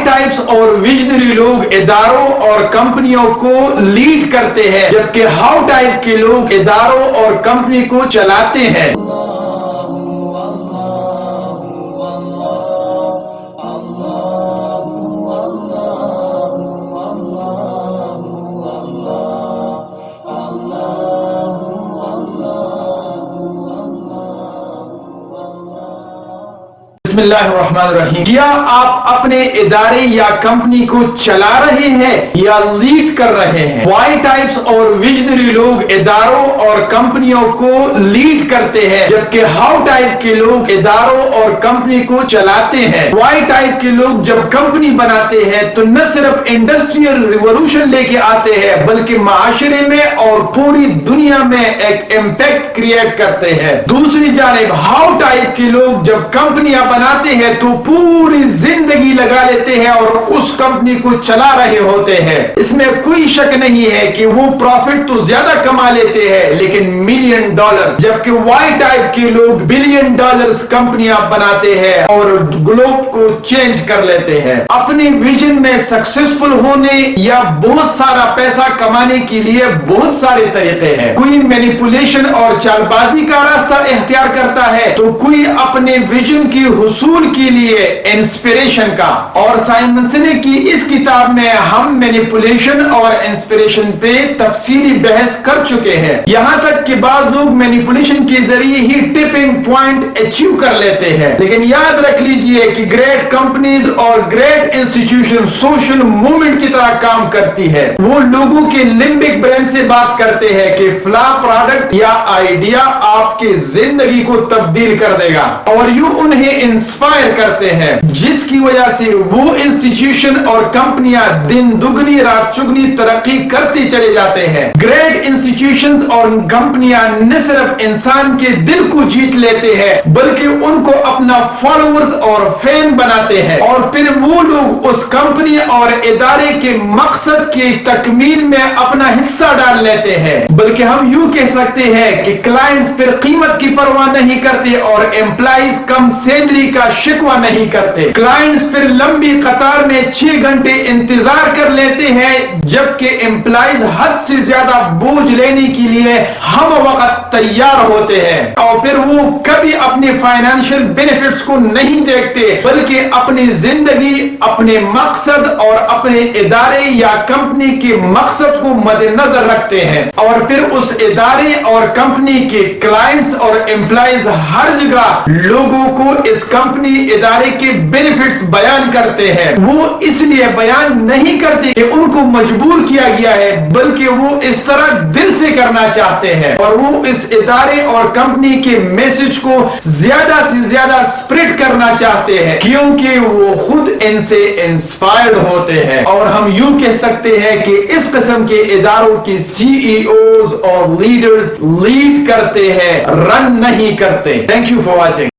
Types اور visionary لوگ اداروں اور کمپنیوں کو لیڈ کرتے ہیں، جبکہ ہاؤ ٹائپ کے لوگ اداروں اور کمپنی کو چلاتے ہیں۔ بسم اللہ الرحمن الرحیم۔ کیا آپ اپنے ادارے یا کمپنی کو چلا رہے ہیں یا لیڈ کر رہے ہیں؟ وائی ٹائپس اور ویژنری لوگ اداروں اور کمپنیوں کو لیڈ کرتے ہیں، جبکہ ہاؤ ٹائپ کے لوگ اداروں اور کمپنی کو چلاتے ہیں۔ وائی ٹائپ کے لوگ جب کمپنی بناتے ہیں تو نہ صرف انڈسٹریل ریولوشن لے کے آتے ہیں بلکہ معاشرے میں اور پوری دنیا میں ایک امپیکٹ کریٹ کرتے ہیں۔ دوسری جانب ہاؤ ٹائپ کے لوگ جب کمپنیاں بناتے ہیں تو پوری زندگی لگا لیتے ہیں اور اس کمپنی کو چلا رہے ہوتے ہیں۔ اس میں کوئی شک نہیں ہے کہ وہ پروفٹ تو زیادہ کما لیتے ہیں لیکن ملین ڈالر، جبکہ وائی ٹائپ کے لوگ بلین ڈالرز کمپنیاں بناتے ہیں اور گلوب کو چینج کر لیتے ہیں۔ اپنے ویژن میں سکسیسفل ہونے یا بہت سارا پیسہ کمانے کے لیے بہت سارے طریقے ہیں۔ کوئی مینیپولیشن اور چال بازی کا راستہ اختیار کرتا ہے تو کوئی اپنے ویژن کی حصول کے لیے انسپریشن کا۔ اور سائمن سنیک کی اس کتاب میں ہم مینیپولیشن اور انسپریشن پہ تفصیلی بحث کر چکے ہیں، یہاں تک کہ بعض لوگ مینیپولیشن کے ذریعے ہی ٹپنگ پوائنٹ اچیو کر لیتے ہیں۔ لیکن یاد رکھ لیجئے کہ گریٹ کمپنیز اور گریٹ انسٹیٹیوشن سوشل موومنٹ کی طرح کام کرتی ہے۔ وہ لوگوں کے لمبک برین سے بات کرتے ہیں کہ فلاں پروڈکٹ یا آئیڈیا آپ کی زندگی کو تبدیل کر دے گا، اور یوں انہیں انسپائر کرتے ہیں، جس کی وجہ سے وہ انسٹیٹیوشن اور کمپنیاں دن دگنی رات چگنی ترقی کرتے چلے جاتے ہیں۔ گریٹ انسٹیٹیوشنز اور کمپنیاں نہ صرف انسان کے دل کو جیت لیتے ہیں بلکہ ان کو اپنا فالوورز اور فین بناتے ہیں، اور پھر وہ لوگ اس کمپنی اور ادارے کے مقصد کی تکمیل میں اپنا حصہ ڈال لیتے ہیں۔ بلکہ ہم یوں کہہ سکتے ہیں کہ کلائنٹس پھر قیمت کی پرواہ نہیں کرتے اور امپلائیز کم سیلری کا شکوہ نہیں کرتے۔ کلائنٹس پھر لمبی قطار میں 6 گھنٹے انتظار کر لیتے ہیں، جبکہ امپلائیز حد سے زیادہ بوجھ لینے کے لیے ہم وقت تیار ہوتے ہیں، اور پھر وہ کبھی اپنے فائنینشیل بینیفٹس کو نہیں دیکھتے بلکہ اپنی زندگی، اپنے مقصد اور اپنے ادارے یا کمپنی کے مقصد کو مد نظر رکھتے ہیں، اور پھر اس ادارے اور کمپنی کے کلائنٹس اور امپلائیز ہر جگہ لوگوں کو اس کمپنی ادارے کے بینیفٹس بیان کرتے ہیں۔ وہ اس لیے بیان نہیں کرتے کہ ان کو مجبور کیا گیا ہے بلکہ وہ اس طرح دل سے کرنا چاہتے ہیں، اور وہ اس ادارے اور کمپنی کے میسج کو زیادہ سے زیادہ سپریڈ کرنا چاہتے ہیں کیونکہ وہ خود ان سے انسپائرڈ ہوتے ہیں۔ اور ہم یوں کہہ سکتے ہیں کہ اس قسم کے اداروں کی سی ای اوز اور لیڈرز لیڈ کرتے ہیں، رن نہیں کرتے۔ Thank you for watching.